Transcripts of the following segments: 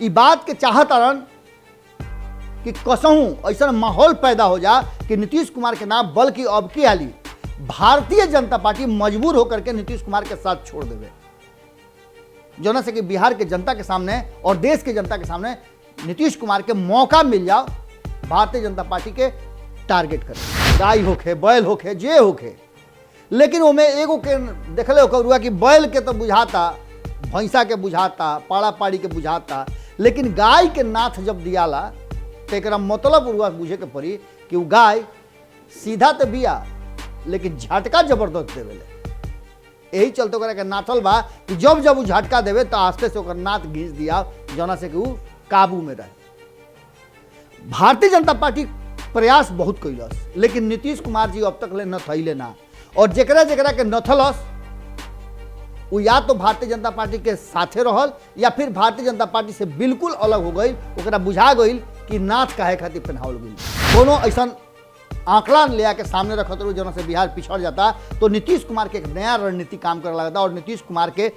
ई बात के चाहत आरन कि कसहूं ऐसा माहौल पैदा हो जा कि नीतीश कुमार के नाम बल्कि अब की हाली भारतीय जनता पार्टी मजबूर होकर के नीतीश कुमार के साथ छोड़ देवे, जो से कि बिहार के जनता के सामने और देश के जनता के सामने नीतीश कुमार के मौका मिल जाओ भारतीय जनता पार्टी के टारगेट करे, गाय होखे बैल होखे जे होखे। लेकिन ओमे एगो के देखले होकर कि बैल के तो बुझाता, भैंसा के बुझाता, पाड़ा पाड़ी के बुझाता, लेकिन गाय के नाथ जब दियाला तो एक मतलब बुझे के पड़ी कि वो गाय सीधा तो बिया लेकिन झटका जबरदस्त देवेले। यही चलते ओकरा के नाथल बा कि जब जब वो झटका देवे तो आस्ते से ओकर नाथ घींच दिया, जना से कि वो काबू में रहे। भारतीय जनता पार्टी प्रयास बहुत कैलस, लेकिन नीतीश कुमार जी अब तक ले न थैले ना, और जेकरा जेकरा के नथलस वो या तो भारतीय जनता पार्टी के साथे रहल या फिर भारतीय जनता पार्टी से बिल्कुल अलग हो गई। ओकरा बुझा गई कि नाथ काहे खातिर पहनावल गई। दोनों ऐसा आंकड़ा ले आके सामने रखत रहो जना से बिहार पिछड़ जाता, तो नीतीश कुमार के एक नया रणनीति काम करे लगता और नीतीश कुमार के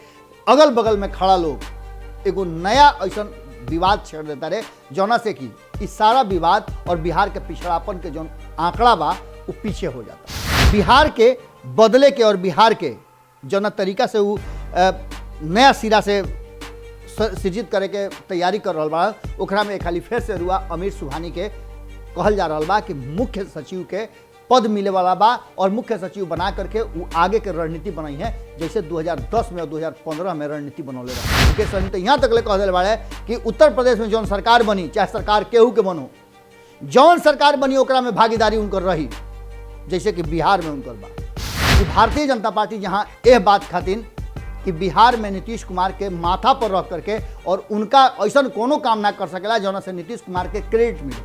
अगल बगल में खड़ा लोग एगो नया ऐसा विवाद छेड़ देता रहे, जना से कि इस सारा विवाद और बिहार के पिछड़ापन के जो आंकड़ा बा वो पीछे हो जाता। बिहार के बदले के और बिहार के जना तरीका से वो नया सिरा से सृजित करे के तैयारी कर रहा बा, ओकरा में खाली फिर से रुआ अमीर सुहानी के कहल जा रहा बा कि मुख्य सचिव के पद मिले वाला बा और मुख्य सचिव बना करके वो आगे के रणनीति बनाई है, जैसे 2010 में और 2015 में रणनीति बनौले रहे। मुकेश सहनी तो यहाँ तक ले कह दिल बाड़े कि उत्तर प्रदेश में जौन सरकार बनी, चाहे सरकार केहू के बनो, जौन सरकार बनी ओकरा में भागीदारी उनकर रही, जैसे कि बिहार में उनकर बा। भारतीय जनता पार्टी जहाँ यह बात खातिर कि बिहार में नीतीश कुमार के माथा पर रख करके और उनका ऐसा कोनो काम ना कर सकेला जना से नीतीश कुमार के क्रेडिट मिले,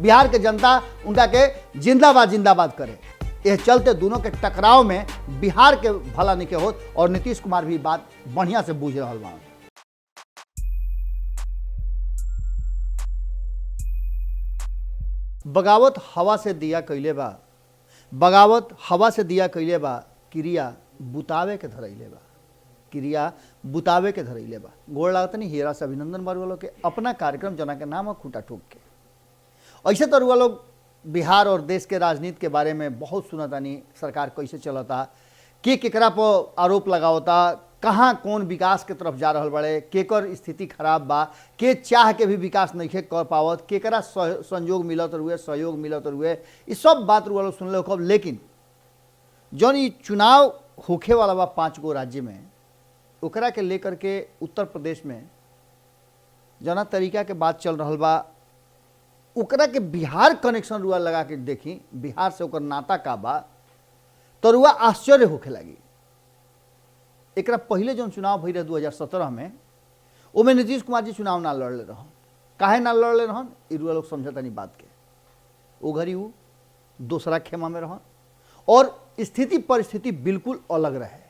बिहार के जनता उनका के जिंदाबाद जिंदाबाद करे। यह चलते दोनों के टकराव में बिहार के भला नहीं के होत और नीतीश कुमार भी बात बढ़िया से बूझ रहा बा। बगावत हवा से दिया कैले बा, बगावत हवा से दिया कैले बा, क्रिया बुतावे के धरैले बा, क्रिया बुतावे के धरैले बा। गोड़ लागत नहीं हीरा से अभिनंदन बार वालों के अपना कार्यक्रम जना के नाम है खूंटा ठोक के। ऐसे तो रुआ लोग बिहार और देश के राजनीति के बारे में बहुत सुनतानी, सरकार कैसे चलता, के केकरा पर आरोप लगावता, कहाँ कौन विकास के तरफ जा रहा बड़े, केकर स्थिति खराब बा, के चाह के भी विकास नहीं कर पावत, केकरा संयोग मिलत रुए, सहयोग मिलत रुए, ये सब बात रुआ लोग सुन ले कब। लेकिन जौन ये चुनाव होखे वाला बा 5 गो राज्य में, ओकरा के लेकर के उत्तर प्रदेश में जना तरीका के बात चल रहा बा, ओकरा के बिहार कनेक्शन रुआ लगा के देखी, बिहार से ओकर नाता का बा, तो रुआ आश्चर्य होखे लगी। एकरा पहले जो चुनाव भई रहे 2017 में, ओमे नीतीश कुमार जी चुनाव ना लड़ले रहन। काहे ना लड़ले रहन ई रुआ लोग समझता नहीं बात के। वो घड़ी वो दूसरा खेमा में रहन और स्थिति परिस्थिति बिल्कुल अलग रहे।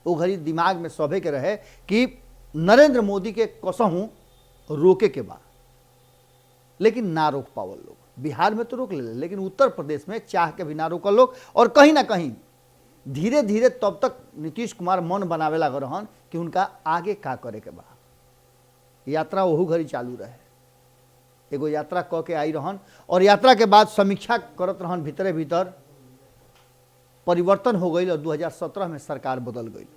वो घड़ी दिमाग में सभे के रहे कि नरेंद्र मोदी के कसहूं रोके के बा, लेकिन ना रोक पावल लोग। बिहार में तो रोक ले, लेकिन उत्तर प्रदेश में चाह के भी ना रोकल लोग, और कहीं ना कहीं धीरे धीरे तब तक नीतीश कुमार मन बनावे लग रहन कि उनका आगे का करे के बा। यात्रा वहू घड़ी चालू रहे, एगो यात्रा क के आई रहन और यात्रा के बाद समीक्षा करत रहन, भीतरे भीतर परिवर्तन हो गई और 2017 में सरकार बदल गई।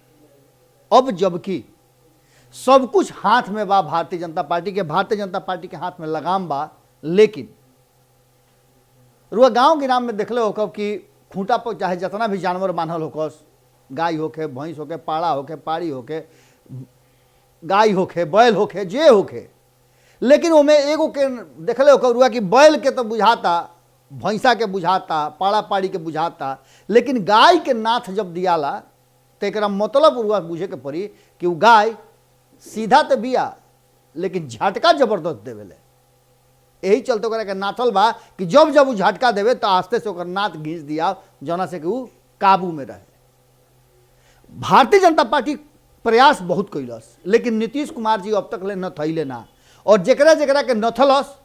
अब जबकि सब कुछ हाथ में बा भारतीय जनता पार्टी के, भारतीय जनता पार्टी के हाथ में लगाम बा, लेकिन रुआ गांव गिराम में देखले हो कब कि खूंटा पर चाहे जितना भी जानवर बांधल होकस, गाय होके, भैंस होके, पाड़ा होके, पाड़ी होके, गाय होके, बैल होके, जे होके, लेकिन ओमे एगो के देखले होकर रुआ कि बैल के तो बुझाता, भैंसा के बुझाता, पाड़ा पाड़ी के बुझाता, लेकिन गाय के नाथ जब दियाला तो एक मतलब रुआ बुझे के पड़ी कि वो गाय सीधा तो बिया लेकिन झटका जबरदस्त देवेले। यही चलते ओकरा के नाथल बा कि जब जब वो झटका देवे तो आस्ते से ओकर नाथ घींच दिया, जना से कि वो काबू में रहे। भारतीय जनता पार्टी प्रयास बहुत कैलस, लेकिन नीतीश कुमार जी अब तक ले न थैले ना, और जेकरा जेकरा के नथलस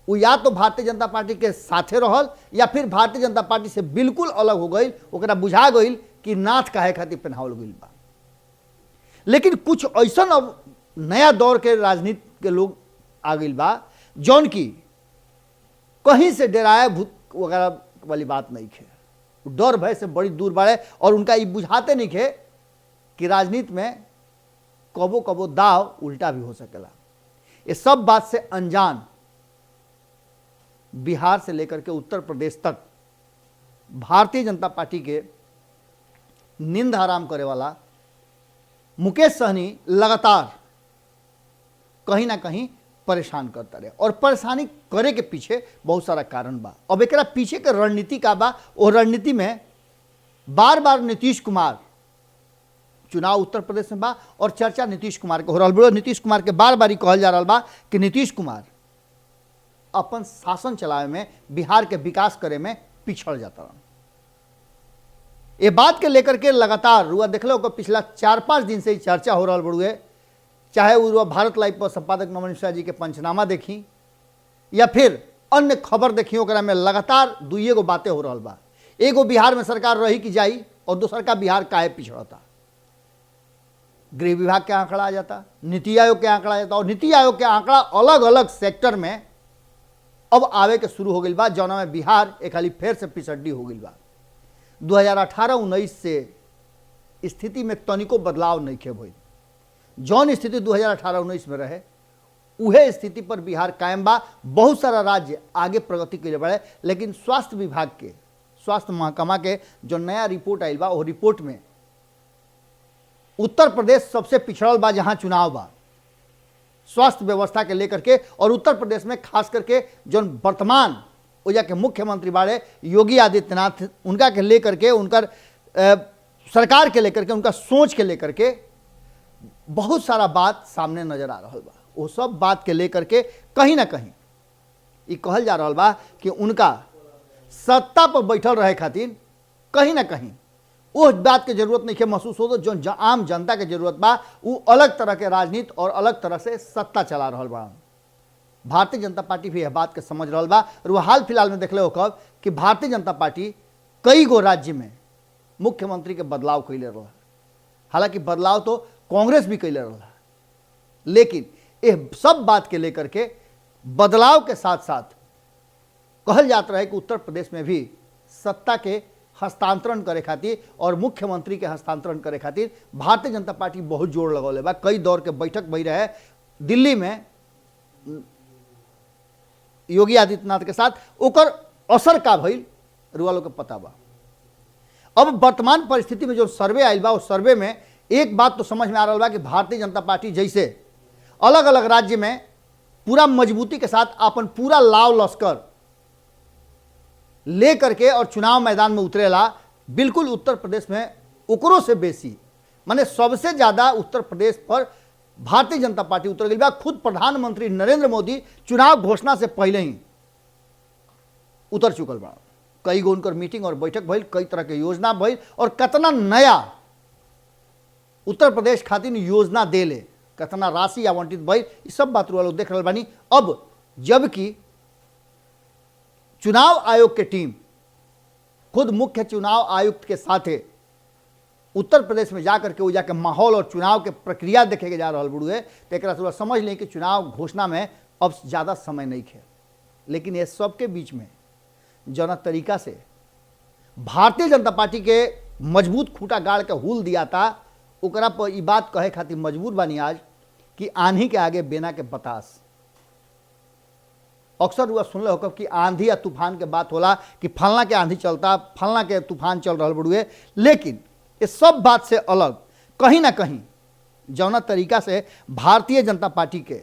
वो या तो भारतीय जनता पार्टी के साथे रहल या फिर भारतीय जनता पार्टी से बिल्कुल अलग हो गई। ओकरा बुझा गई कि नाथ काहे खातिर पहनावल गई बा। लेकिन कुछ ऐसा अब नया दौर के राजनीति के लोग आ गई बा, जौन की कहीं से डराया भूत वगैरह वाली बात नहीं है, डर भय से बड़ी दूर बाड़े और उनका ये बुझाते नहीं है कि राजनीति में कबो कबो दाव उल्टा भी हो सकेला। ये सब बात से अनजान बिहार से लेकर के उत्तर प्रदेश तक भारतीय जनता पार्टी के नींद हराम करे वाला मुकेश सहनी लगातार कहीं ना कहीं परेशान करता रहे और परेशानी करे के पीछे बहुत सारा कारण बा। अब एकरा पीछे के रणनीति का बा, और रणनीति में बार बार नीतीश कुमार चुनाव उत्तर प्रदेश में बा और चर्चा नीतीश कुमार के हो रहा बा। नीतीश कुमार के बार बार कहल जा रहा बा कि नीतीश कुमार अपन शासन चलावे में, बिहार के विकास करे में पिछड़ जाता रहा। ये बात के लेकर के लगातार रुआ देख लो पिछला 4-5 दिन से ही चर्चा हो रहा बड़ुए, चाहे वो भारत लाइव पर संपादक नमन मिश्रा जी के पंचनामा देखी या फिर अन्य खबर देखी, ओकरा में लगातार दुइये गो बातें हो रहा बा। एगो बिहार में सरकार रही कि जाई और दूसर का बिहार काहे पिछड़ता। गृह विभाग के आंकड़ा आ जाता, नीति आयोग के आंकड़ा आ जाता, और नीति आयोग के आंकड़ा अलग अलग सेक्टर में अब आवे के शुरू हो गई बा, जौना में बिहार एक खाली फिर से पिछड़ी हो गई बा। 2018-19 से स्थिति में तनिको बदलाव नहीं खे भइल। जौन स्थिति 2018-19 में रहे उहे स्थिति पर बिहार कायम बा। बहुत सारा राज्य आगे प्रगति के लिए बढ़े, लेकिन स्वास्थ्य विभाग के, स्वास्थ्य महकमा के जो नया रिपोर्ट आयल बा, वो रिपोर्ट में उत्तर प्रदेश सबसे पिछड़ल बा जहां चुनाव बा स्वास्थ्य व्यवस्था के लेकर के। और उत्तर प्रदेश में खास करके जो वर्तमान ओजा के मुख्यमंत्री बाड़े योगी आदित्यनाथ, उनका के लेकर के, उनकर सरकार के लेकर के, उनका सोच के लेकर के बहुत सारा बात सामने नजर आ रहा बा। वो सब बात के लेकर के कहीं ना कहीं ये कहल जा रहा बा कि उनका सत्ता पर बैठल रहे खातिर कहीं ना कहीं उस बात के जरूरत नहीं है महसूस हो, तो जो आम जनता के जरूरत बा वो अलग तरह के राजनीति और अलग तरह से सत्ता चला रहा बा। भारतीय जनता पार्टी भी यह बात के समझ रहा बा। और वो हाल फिलहाल में देखले हो कब कि भारतीय जनता पार्टी कई गो राज्य में मुख्यमंत्री के बदलाव कैले रहा। हालांकि बदलाव तो कांग्रेस भी कैले रहा, लेकिन यह सब बात के लेकर के बदलाव के साथ साथ कहल जाता रहे कि उत्तर प्रदेश में भी सत्ता के हस्तांतरण करे खातिर और मुख्यमंत्री के हस्तांतरण करे खातिर भारतीय जनता पार्टी बहुत जोर लगौले बा। कई दौर के बैठक भई रहे दिल्ली में योगी आदित्यनाथ के साथ, ओकर असर का भइल रुआ लोग के पता बा। अब वर्तमान परिस्थिति में जो सर्वे आयल बा, उस सर्वे में एक बात तो समझ में आ रहा बा कि भारतीय जनता पार्टी जैसे अलग अलग राज्य में पूरा मजबूती के साथ अपन पूरा लाव लश्कर ले करके और चुनाव मैदान में उतरेला, बिल्कुल उत्तर प्रदेश में ओकरों से बेसी, माने सबसे ज़्यादा उत्तर प्रदेश पर भारतीय जनता पार्टी उतर गई बा। खुद प्रधानमंत्री नरेंद्र मोदी चुनाव घोषणा से पहले ही उतर चुकल बा। कई गो उनकर मीटिंग और बैठक भइल, कई तरह के योजना भइल, और कितना नया उत्तर प्रदेश खातिर योजना देले, कितना राशि आवंटित भइल, ये सब बात लोग देख रहे बानी। अब जबकि चुनाव आयोग के टीम खुद मुख्य चुनाव आयुक्त के साथे उत्तर प्रदेश में जाकर के वो जाके माहौल और चुनाव के प्रक्रिया देखे के जा रहा बुढ़ुए, तो एक समझ लें कि चुनाव घोषणा में अब ज़्यादा समय नहीं है। लेकिन ये सब के बीच में जना तरीका से भारतीय जनता पार्टी के मजबूत खूंटा गाड़ के हुल दिया था, ओकरा पर ये बात कहे खातिर मजबूर बानी आज कि आंधी के आगे बेना के बतास। अक्सर हुआ सुन हो कि आंधी या तूफान के बात होला कि फलना के आंधी चलता, फलना के तूफान चल रहा बुढ़ुए, लेकिन ये सब बात से अलग कहीं ना कहीं जौना तरीका से भारतीय जनता पार्टी के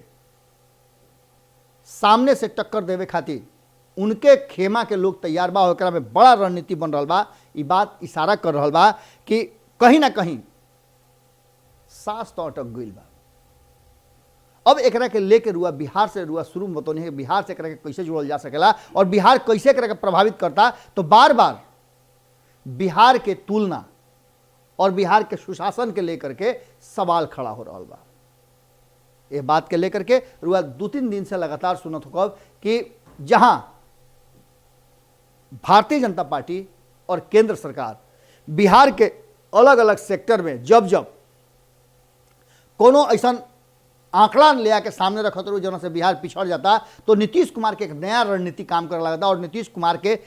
सामने से टक्कर देवे खातिर उनके खेमा के लोग तैयार बा, ओकरा में बड़ा रणनीति बन रहा बा। ये बात इशारा कर रहा बा कि कहीं ना कहीं सांस तो अटक गई बा। अब एकरा के लेके रुआ बिहार से रुआ शुरू में बतौनी है कि बिहार से एकरा के कैसे जोड़ल जा सकेला और बिहार कैसे एकरा के प्रभावित करता, तो बार बार बिहार के तुलना और बिहार के सुशासन के लेकर के सवाल खड़ा हो रहा बा। ये बात के लेकर के रुआ 2-3 दिन से लगातार सुनत हो कि जहां भारतीय जनता पार्टी और केंद्र सरकार बिहार के अलग अलग सेक्टर में जब जब कोनो ऐसा आंकड़ा ले आके सामने रखत रहो जौन से बिहार पिछड़ जाता, तो नीतीश कुमार के एक नया रणनीति काम करे लगता और नीतीश कुमार के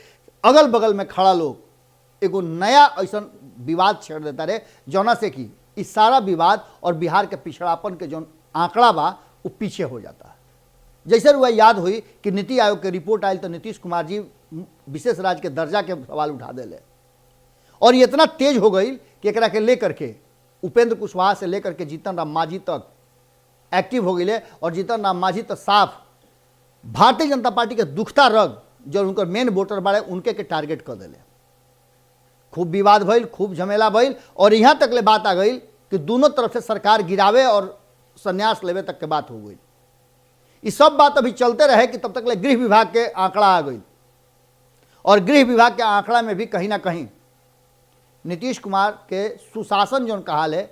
अगल बगल में खड़ा लोग एगो नया ऐसा विवाद छेड़ देता रहे जौना से कि इस सारा विवाद और बिहार के पिछड़ापन के जौन आंकड़ा बा वो पीछे हो जाता। जैसे वह याद हुई कि नीति आयोग के रिपोर्ट आयल तो नीतीश कुमार जी विशेष राज्य के दर्जा के सवाल उठा दिले और ये इतना तेज हो गई कि एकरा के लेकर के उपेंद्र कुशवाहा से लेकर के जीतन राम मांझी तक एक्टिव हो गए और जीतन राम मांझी तो साफ भारतीय जनता पार्टी के दुखता रग जो उनकर मेन वोटर बाड़े उनके के टारगेट कर दिले। खूब विवाद भइल, खूब झमेला भइल और यहाँ तक ले बात आ गई कि दोनों तरफ से सरकार गिरावे और संन्यास लेवे तक के बात हो गई। ये सब बात अभी चलते रहे कि तब तक ले गृह विभाग के आंकड़ा आ गई और गृह विभाग के आंकड़ा में भी कहीं ना कहीं नीतीश कुमार के सुशासन जो कहा ले,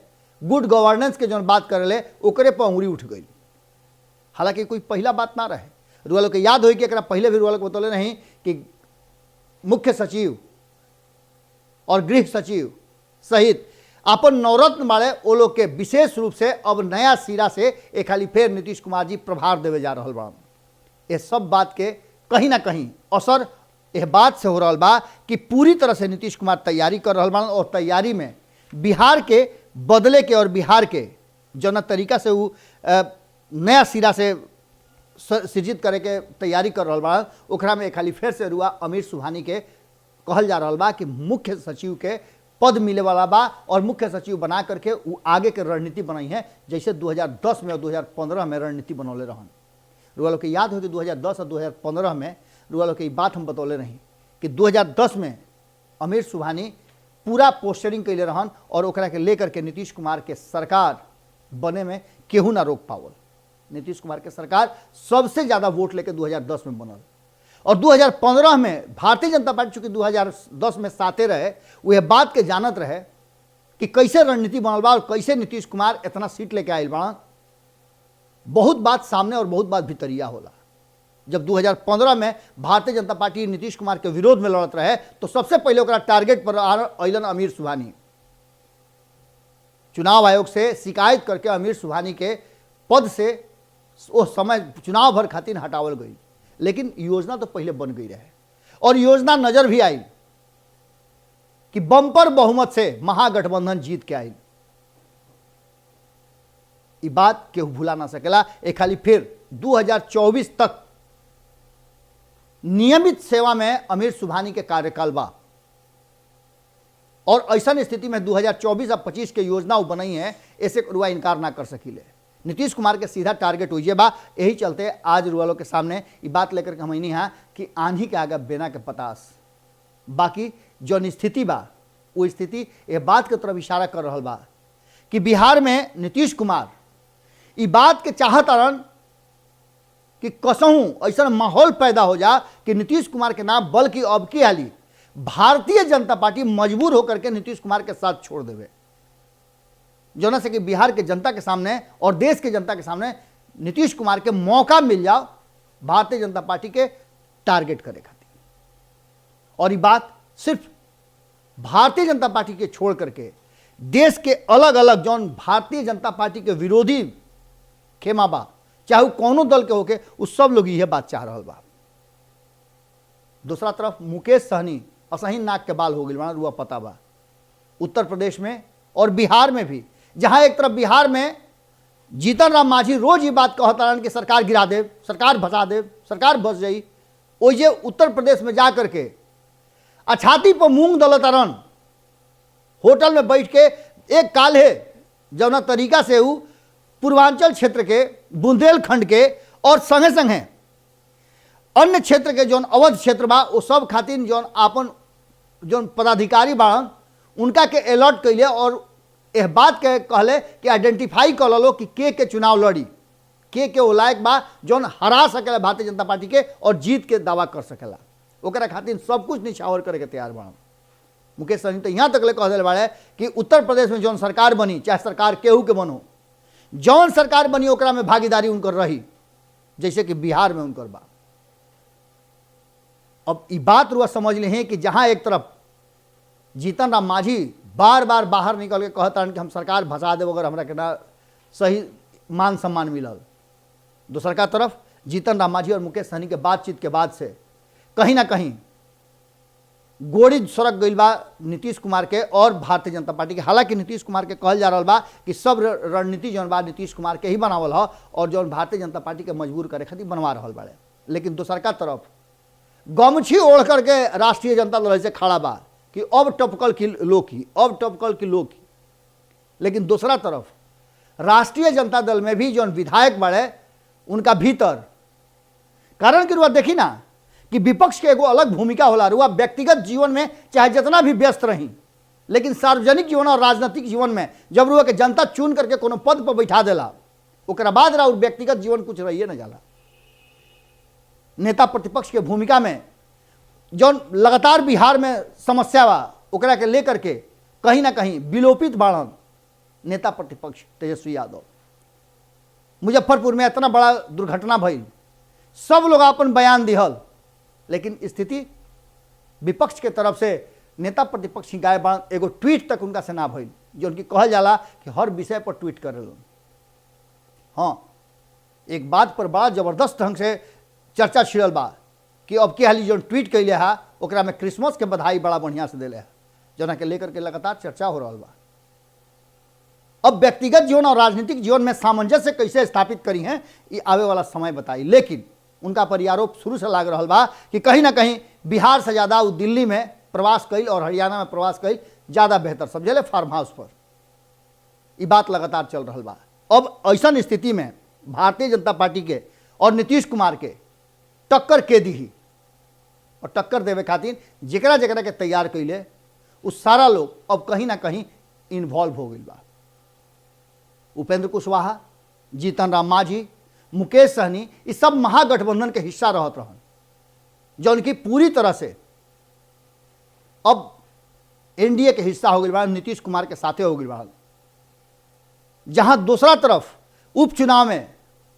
गुड गवर्नेंस के जो बात करे ले ओकरे पर उंगली उठ गई। हालांकि कोई पहला बात ना रहे, रुआ लोग के याद हुई कि एकरा पहले भी रुआ लोग बतौले नहीं कि मुख्य सचिव और गृह सचिव सहित अपन नवरत्न वाले वो लोग के विशेष रूप से अब नया सिरा से एक खाली फिर नीतीश कुमार जी प्रभार देवे जा रहा बा। ये सब बात के कहीं ना कहीं असर यह बात से हो रहा बा कि पूरी तरह से नीतीश कुमार तैयारी कर रहा बा और तैयारी में बिहार के बदले के और बिहार के जौन तरीका से वो नया सिरा से सृजित करे के तैयारी कर रहा बा ओकरा में खाली फिर से रुआ अमीर सुबहानी के कहल जा रहा बा कि मुख्य सचिव के पद मिले वाला बा और मुख्य सचिव बना करके वो आगे के रणनीति बनाई है जैसे 2010 में और 2015 में रणनीति बनौले रहन। रुआ लोग के याद हो कि 2010 और 2015 में रुआ लोग के बात हम बतौले रही कि 2010 में अमीर सुबहानी पूरा पोस्टरिंग कैले रहन और ओकरा के लेकर के नीतीश कुमार के सरकार बने में केहू ना रोक पावल। नीतीश कुमार के सरकार सबसे ज़्यादा वोट लेके 2010 में बनल और 2015 में भारतीय जनता पार्टी चूंकि 2010 में साथे रहे वह बात के जानत रहे कि कैसे रणनीति बनल बा और कैसे नीतीश कुमार इतना सीट लेके आयल बा। बहुत बात सामने और बहुत बात भितरिया होला। जब 2015 में भारतीय जनता पार्टी नीतीश कुमार के विरोध में लड़त रहे तो सबसे पहले ओकरा टारगेट पर अइलन अमीर सुबहानी। चुनाव आयोग से शिकायत करके अमीर सुबहानी के पद से उस समय चुनाव भर खातिर हटावल गई, लेकिन योजना तो पहले बन गई रहे और योजना नजर भी आई कि बम्पर बहुमत से महागठबंधन जीत के आई। ये बात केहू भुला ना सकेला। एक खाली फिर 2024 तक नियमित सेवा में अमीर सुबहानी के कार्यकाल बा और ऐसा स्थिति में 2024 और 25 के योजना बनाई है, ऐसे रुआ इनकार ना कर सकीले। नीतीश कुमार के सीधा टारगेट हुई बा। यही चलते आज रुआलों के सामने ये बात लेकर के हम नहीं हाँ कि आंधी के आगे बेना के पतास। बाकी जो स्थिति बा वो स्थिति ये बात के तरफ इशारा कर रहा बा कि बिहार में नीतीश कुमार ये बात के चाहत आरन कि कसहूँ ऐसा माहौल पैदा हो जा कि नीतीश कुमार के नाम बल्कि अब की हाली भारतीय जनता पार्टी मजबूर होकर के नीतीश कुमार के साथ छोड़ देवे, जोना से कि बिहार के जनता के सामने और देश के जनता के सामने नीतीश कुमार के मौका मिल जाओ भारतीय जनता पार्टी के टारगेट करे खातिर। और ये बात सिर्फ भारतीय जनता पार्टी के छोड़ करके देश के अलग अलग जौन भारतीय जनता पार्टी के विरोधी खेमा बा, चाहे कौनो दल के होके, उस सब लोग यह बात चाह रहा बा। दूसरा तरफ मुकेश सहनी असही नाक के बाल हो गई बना रुआ पता बा उत्तर प्रदेश में और बिहार में भी, जहां एक तरफ बिहार में जीतन राम मांझी रोज ये बात कहता रहन कि सरकार गिरा दे, सरकार भसा दे, सरकार बस जाई, ओजे उत्तर प्रदेश में जा करके छाती पर मूंग दलत रहन होटल में बैठ के एक काल है जौना तरीका से वो पूर्वांचल क्षेत्र के बुंदेलखंड के और संगे संगे अन्य क्षेत्र के जौन अवध क्षेत्र बा वो सब खातिर जौन आपन जौन पदाधिकारी बाड़न उनका के अलर्ट कैले और यह बात के कहले कि आइडेंटिफाई कर लो कि के चुनाव लड़ी, के वो लायक बा जौन हरा सकेला भारतीय जनता पार्टी के और जीत के दावा कर सकेला। ओकरा खातिर सब कुछ निछावर करे के तैयार बा। मुकेश सहनी तो यहाँ तक ले कह दिले बाड़े कि उत्तर प्रदेश में जौन सरकार बनी, चाहे सरकार केहू के बनो, जौन सरकार बनी ओकरा में भागीदारी उनकर रही जैसे कि बिहार में उनकर बा। अब ये बात रुआ समझ ले हैं कि जहां एक तरफ जीतन राम मांझी बार बार बाहर निकल के कहता कि हम सरकार भसा देव अगर हमरा के ना सही मान सम्मान मिलल। दूसर का तरफ जीतन राम मांझी और मुकेश सहनी के बातचीत के बाद से कहीं ना कहीं गोड़ी सड़क गई बा नीतीश कुमार के और भारतीय जनता पार्टी के। हालांकि नीतीश कुमार के कहल जा रहा बा कि सब रणनीति जौन बा नीतीश कुमार के ही बनावल ह और जौन भारतीय जनता पार्टी के मजबूर करे खातिर बनवा रहा बाड़े। लेकिन दूसर का तरफ गमछी ओढ़ करके राष्ट्रीय जनता दल से खड़ा बा कि अब टपकल की लोकी, अब टपकल की लोकी। लेकिन दूसरा तरफ राष्ट्रीय जनता दल में भी जौन विधायक बाड़े उनका भीतर, कारण कि रुआ देखी ना कि विपक्ष के एगो अलग भूमिका होला। रुआ व्यक्तिगत जीवन में चाहे जितना भी व्यस्त रही, लेकिन सार्वजनिक जीवन और राजनीतिक जीवन में जब रुआ के जनता चुन करके कोनो पद पर बैठा देला, ओकरा बाद रहा व्यक्तिगत जीवन कुछ रहिए न जाला। नेता प्रतिपक्ष के भूमिका में जौन लगातार बिहार में समस्या बा ओकरा के लेकर के कहीं ना कहीं विलोपित बाड़न नेता प्रतिपक्ष तेजस्वी यादव। मुजफ्फरपुर में इतना बड़ा दुर्घटना भइल, सब लोग अपन बयान दिहल, लेकिन स्थिति विपक्ष के तरफ से नेता प्रतिपक्ष ही गाय बाड़न। एगो ट्वीट तक उनका से ना भइल, जो उनकी कहल जाला कि हर विषय पर ट्वीट करेलन। हाँ, एक बात पर बड़ा जबरदस्त ढंग से चर्चा छिड़ल बा कि अब के हाली जो ट्वीट कैले है ओकरा में क्रिसमस के बधाई बड़ा बढ़िया से दिले है, जना के लेकर के लगातार चर्चा हो रहा बा। अब व्यक्तिगत जीवन और राजनीतिक जीवन में सामंजस्य कैसे स्थापित करी है ये आवे वाला समय बताई। लेकिन उनका पर आरोप शुरू से लाग रहा बा कि कहीं ना कहीं बिहार से ज़्यादा वो दिल्ली में प्रवास कैल और हरियाणा में प्रवास कैल ज़्यादा बेहतर समझे फार्म हाउस पर। ये बात लगातार चल रहा बा। अब ऐसा स्थिति में भारतीय जनता पार्टी के और नीतीश कुमार के टक्कर के दी और टक्कर देवे खातिर जरा जरा के तैयार कैले उस सारा लोग अब कहीं ना कहीं इन्वॉल्व हो गई बा। उपेंद्र कुशवाहा, जीतन राम मांझी, मुकेश सहनी, इस सब महागठबंधन के हिस्सा रहत रहन, जो उनकी पूरी तरह से अब एनडीए के हिस्सा हो गई बा, नीतीश कुमार के साथे हो गई बा। जहां दूसरा तरफ उपचुनाव में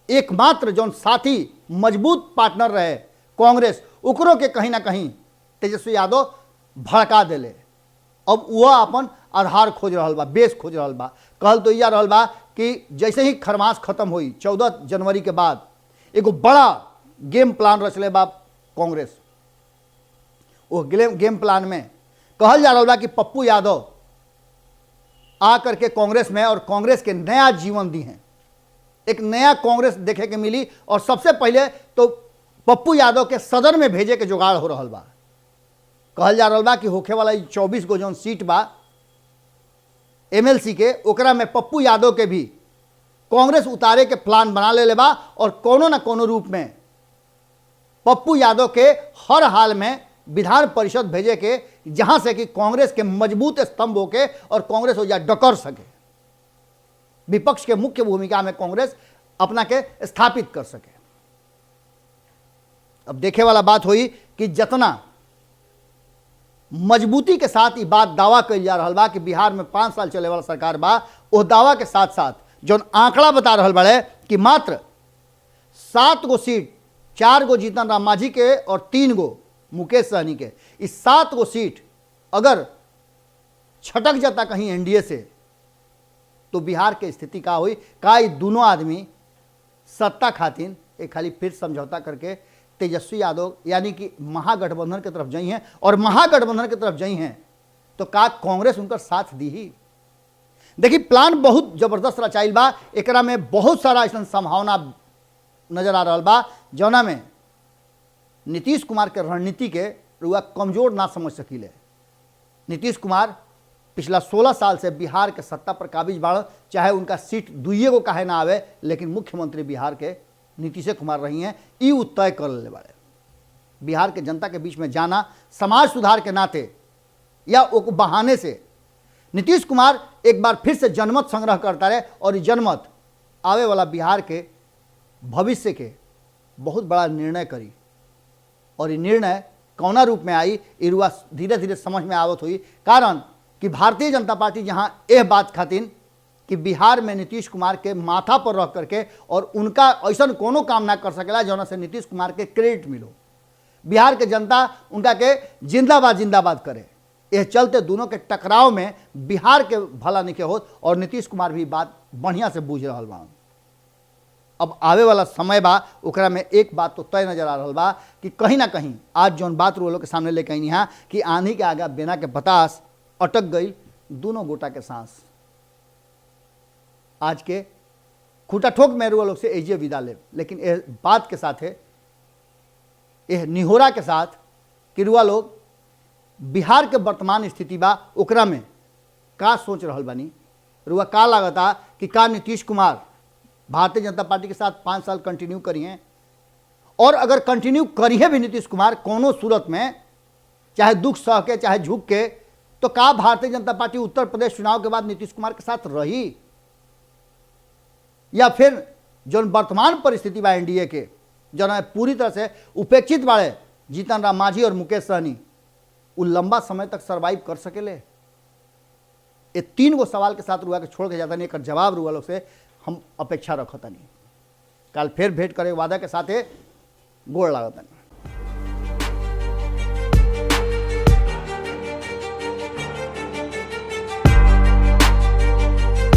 एकमात्र जौन साथी मजबूत पार्टनर रहे कांग्रेस, ओकरों के कहीं ना कहीं तेजस्वी यादव भड़का दिले। अब वह अपन आधार खोज रहा बा, बेस खोज रहा बा। कहल तो यह रहा बा कि जैसे ही खरमास खत्म हुई 14 जनवरी के बाद एगो बड़ा गेम प्लान रचले बा कांग्रेस। वो गेम प्लान में कहल जा रहा बा कि पप्पू यादव आकर के कांग्रेस में और कांग्रेस के नया जीवन दी हैं, एक नया कांग्रेस देखे के मिली। और सबसे पहले तो पप्पू यादव के सदन में भेजे के जुगाड़ हो रहा बा। कहल जा रहा बा कि होखे वाला 24 गो जौन सीट बा एमएलसी के, ओकरा में पप्पू यादव के भी कांग्रेस उतारे के प्लान बना ले बा और कोनो न कोनो रूप में पप्पू यादव के हर हाल में विधान परिषद भेजे के, जहां से कि कांग्रेस के मजबूत स्तंभ होके और कांग्रेस हो जा डकर सके, विपक्ष के मुख्य भूमिका में कांग्रेस अपना के स्थापित कर सके। अब देखे वाला बात हुई कि जितना मजबूती के साथ ये बात दावा कल जा रहा बा कि बिहार में 5 साल चले वाला सरकार बा, वो दावा के साथ साथ जो आंकड़ा बता रहा बड़े कि मात्र 7 गो सीट, 4 गो जीतन राम मांझी के और 3 गो मुकेश सहनी के, इस 7 गो सीट अगर छटक जाता कहीं एनडीए से तो बिहार के स्थिति का हुई का ये दोनों आदमी सत्ता खातिर एक खाली फिर समझौता करके तेजस्वी यादव यानी कि महागठबंधन की तरफ जाई हैं। और महागठबंधन की तरफ जाई हैं तो का कांग्रेस उनका साथ दी ही। देखिए प्लान बहुत जबरदस्त रचाइल बा, एकरा में बहुत सारा ऐसा संभावना नजर आ रहा बा जौना में नीतीश कुमार के रणनीति के रुआ कमजोर ना समझ सकीले। नीतीश कुमार पिछला 16 साल से बिहार के सत्ता पर काबिज बाड़, चाहे उनका सीट 2 गो काहे ना आवे, लेकिन मुख्यमंत्री बिहार के नीतीश कुमार रही हैं। ई उ तय कर ले बाड़े बिहार के जनता के बीच में जाना समाज सुधार के नाते या वो बहाने से नीतीश कुमार एक बार फिर से जनमत संग्रह करता रहे और ये जनमत आवे वाला बिहार के भविष्य के बहुत बड़ा निर्णय करी। और ये निर्णय कौना रूप में आई इरुआ धीरे धीरे समझ में आवत हुई, कारण कि भारतीय जनता पार्टी जहां यह बात खातिर कि बिहार में नीतीश कुमार के माथा पर रख करके और उनका ऐसा कोनो काम ना कर सकेला जौना से नीतीश कुमार के क्रेडिट मिलो, बिहार के जनता उनका के जिंदाबाद जिंदाबाद करे। यह चलते दोनों के टकराव में बिहार के भला नहीं होत और नीतीश कुमार भी बात बढ़िया से बूझ रहा बा। अब आवे वाला समय बा ओकरा में एक बात तो तय नजर आ रहा बा कि कहीं ना कहीं आज जौन बात रुआ लोग के सामने लेके आई यहाँ कि आंधी के आगा बिना के बतास अटक गई दोनों गोटा के सांस। आज के खूटा ठोक में रुआ लोग से एजे विदा ले, लेकिन यह बात के साथ है, यह निहोरा के साथ कि रुआ लोग बिहार के वर्तमान स्थिति बा ओकरा में का सोच रहल बानी, रुआ का लागता कि का नीतीश कुमार भारतीय जनता पार्टी के साथ 5 साल कंटिन्यू करिए, और अगर कंटिन्यू करिए भी नीतीश कुमार कोनो सूरत में, चाहे दुख सह के चाहे झुक के, तो का भारतीय जनता पार्टी उत्तर प्रदेश चुनाव के बाद नीतीश कुमार के साथ रही, या फिर जो वर्तमान परिस्थिति बा एनडीए के जो पूरी तरह से उपेक्षित बाड़े जीतन राम मांझी और मुकेश सहनी, वो लंबा समय तक सर्वाइव कर सकेले। ये 3 गो सवाल के साथ रुआ के छोड़ के जाता नहीं, एक जवाब रुआ लोग से हम अपेक्षा रखता नहीं। कल फिर भेंट करे वादा के साथ गोड़ लागता नहीं।